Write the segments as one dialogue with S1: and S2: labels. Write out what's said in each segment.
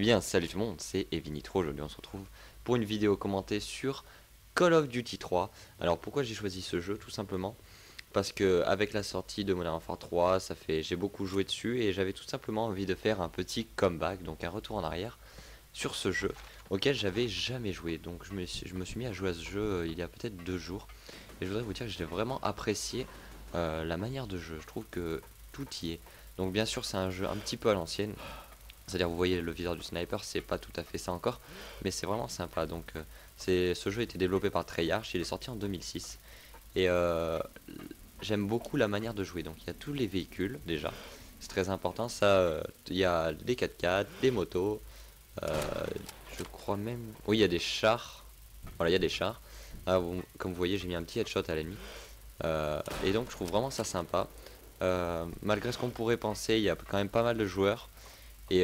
S1: bien, salut tout le monde, c'est Evinitro. Aujourd'hui on se retrouve pour une vidéo commentée sur Call of Duty 3. Alors pourquoi j'ai choisi ce jeu? Tout simplement parce que avec la sortie de Modern Warfare 3, j'ai beaucoup joué dessus et j'avais tout simplement envie de faire un petit comeback, donc un retour en arrière sur ce jeu auquel j'avais jamais joué. Donc je me suis mis à jouer à ce jeu il y a peut-être 2 jours et je voudrais vous dire que j'ai vraiment apprécié la manière de jeu. Je trouve que tout y est. Donc bien sûr c'est un jeu un petit peu à l'ancienne. C'est-à-dire, vous voyez le viseur du sniper, c'est pas tout à fait ça encore, mais c'est vraiment sympa. Donc, ce jeu a été développé par Treyarch, il est sorti en 2006. Et j'aime beaucoup la manière de jouer. Donc, il y a tous les véhicules déjà, c'est très important. Ça, il y a des 4x4, des motos, euh, je crois même. Oui, il y a des chars. Voilà, il y a des chars. Ah, comme vous voyez, j'ai mis un petit headshot à l'ennemi. Et donc, je trouve vraiment ça sympa. Malgré ce qu'on pourrait penser, il y a quand même pas mal de joueurs. Et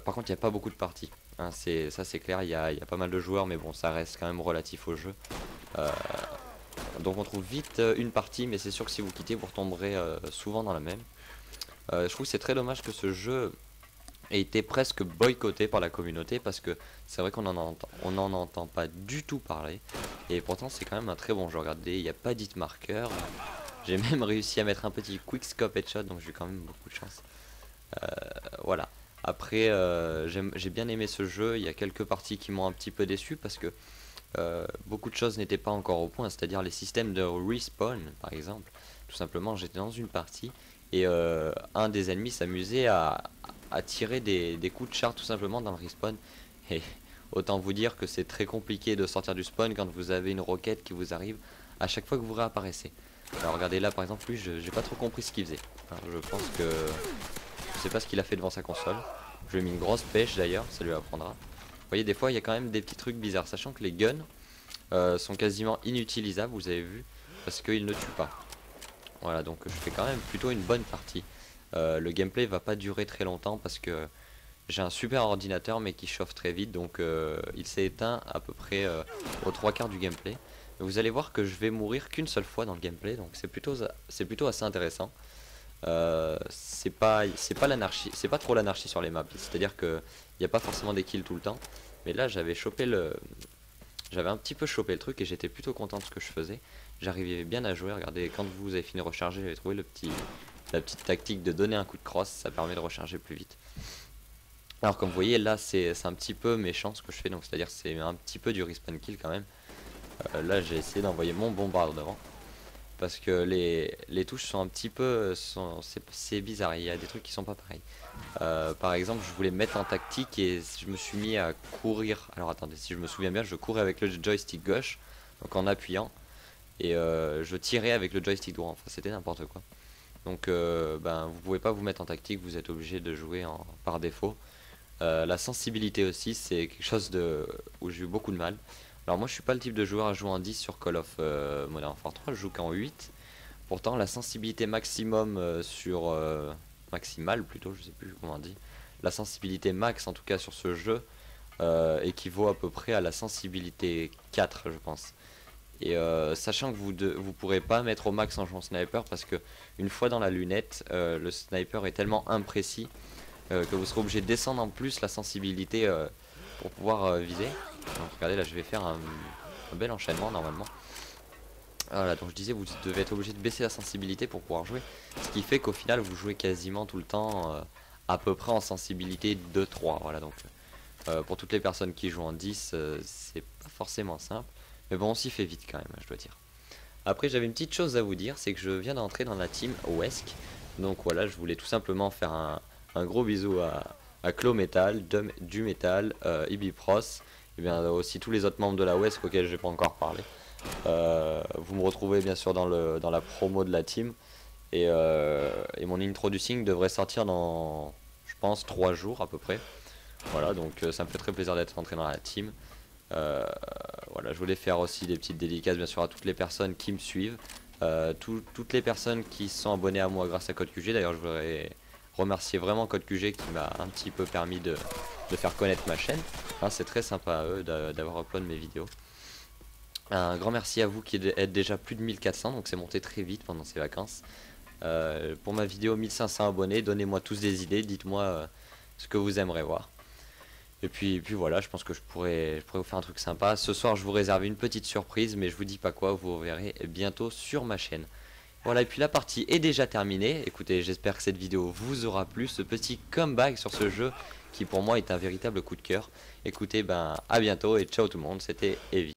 S1: par contre, il n'y a pas beaucoup de parties. Hein, ça c'est clair, il y a pas mal de joueurs, mais bon, ça reste quand même relatif au jeu. Euh, donc on trouve vite une partie, mais c'est sûr que si vous quittez, vous retomberez souvent dans la même. Je trouve que c'est très dommage que ce jeu ait été presque boycotté par la communauté, parce que c'est vrai on n'en entend pas du tout parler. Et pourtant, c'est quand même un très bon jeu. Regardez, il n'y a pas d'hit marker. J'ai même réussi à mettre un petit quickscope headshot, donc j'ai quand même beaucoup de chance. Voilà. Après, j'ai bien aimé ce jeu. Il y a quelques parties qui m'ont un petit peu déçu parce que beaucoup de choses n'étaient pas encore au point, c'est-à-dire les systèmes de respawn, par exemple. Tout simplement, j'étais dans une partie et un des ennemis s'amusait à tirer des coups de char tout simplement dans le respawn. Et autant vous dire que c'est très compliqué de sortir du spawn quand vous avez une roquette qui vous arrive à chaque fois que vous réapparaissez. Alors regardez là par exemple, lui, j'ai pas trop compris ce qu'il faisait. Enfin, je pense que je sais pas ce qu'il a fait devant sa console. Je lui ai mis une grosse pêche d'ailleurs, ça lui apprendra. Vous voyez, des fois il y a quand même des petits trucs bizarres, sachant que les guns sont quasiment inutilisables, vous avez vu, parce qu'ils ne tuent pas. Voilà, donc je fais quand même plutôt une bonne partie. Le gameplay va pas durer très longtemps parce que j'ai un super ordinateur mais qui chauffe très vite, donc il s'est éteint à peu près aux 3 quarts du gameplay. Vous allez voir que je vais mourir qu'une seule fois dans le gameplay, donc c'est plutôt assez intéressant. C'est pas l'anarchie, c'est pas trop l'anarchie sur les maps, c'est-à-dire que il n'y a pas forcément des kills tout le temps, mais là j'avais un petit peu chopé le truc et j'étais plutôt content de ce que je faisais. J'arrivais bien à jouer. Regardez, quand vous avez fini de recharger, j'avais trouvé la petite tactique de donner un coup de crosse, ça permet de recharger plus vite. Alors comme vous voyez là c'est un petit peu méchant ce que je fais, donc c'est-à-dire c'est un petit peu du respawn kill quand même. Là j'ai essayé d'envoyer mon bombardement parce que les touches sont un petit peu c'est bizarre, il y a des trucs qui sont pas pareils. Par exemple, je voulais me mettre en tactique et je me suis mis à courir. Alors attendez, si je me souviens bien, je courais avec le joystick gauche, donc en appuyant, et je tirais avec le joystick droit. Enfin, c'était n'importe quoi. Donc ben vous pouvez pas vous mettre en tactique, vous êtes obligé de jouer par défaut. La sensibilité aussi, c'est quelque chose où j'ai eu beaucoup de mal. Alors moi je suis pas le type de joueur à jouer en 10 sur Call of Modern Warfare 3, je joue qu'en 8. Pourtant la sensibilité maximum maximale plutôt, je sais plus comment on dit. La sensibilité max en tout cas sur ce jeu équivaut à peu près à la sensibilité 4 je pense. Et sachant que vous pourrez pas mettre au max en jouant sniper parce que une fois dans la lunette, le sniper est tellement imprécis que vous serez obligé de descendre en plus la sensibilité pour pouvoir viser. Donc regardez là je vais faire un bel enchaînement normalement. Voilà, donc je disais vous devez être obligé de baisser la sensibilité pour pouvoir jouer. Ce qui fait qu'au final vous jouez quasiment tout le temps à peu près en sensibilité 2-3. Voilà, donc pour toutes les personnes qui jouent en 10 c'est pas forcément simple. Mais bon on s'y fait vite quand même, je dois dire. Après j'avais une petite chose à vous dire, c'est que je viens d'entrer dans la team WESC. Donc voilà, je voulais tout simplement faire un gros bisou à Clo Metal, du Metal, Ibipros, et bien aussi tous les autres membres de la WESC auxquels je n'ai pas encore parlé. Vous me retrouvez bien sûr dans la promo de la team. Et mon introducing devrait sortir dans, je pense, 3 jours à peu près. Voilà, donc ça me fait très plaisir d'être entré dans la team. Voilà, je voulais faire aussi des petites dédicaces bien sûr à toutes les personnes qui me suivent. Toutes les personnes qui sont abonnées à moi grâce à Code QG. D'ailleurs je voudrais remercier vraiment Code QG qui m'a un petit peu permis de faire connaître ma chaîne. Hein, c'est très sympa à eux d'avoir upload mes vidéos. Un grand merci à vous qui êtes déjà plus de 1400, donc c'est monté très vite pendant ces vacances. Pour ma vidéo 1500 abonnés, donnez-moi tous des idées, dites-moi ce que vous aimeriez voir. Et puis voilà, je pense que je pourrais vous faire un truc sympa. Ce soir, je vous réserve une petite surprise, mais je vous dis pas quoi, vous verrez bientôt sur ma chaîne. Voilà, et puis la partie est déjà terminée. Écoutez, j'espère que cette vidéo vous aura plu, ce petit comeback sur ce jeu qui pour moi est un véritable coup de cœur. Écoutez, ben à bientôt et ciao tout le monde, c'était Evie.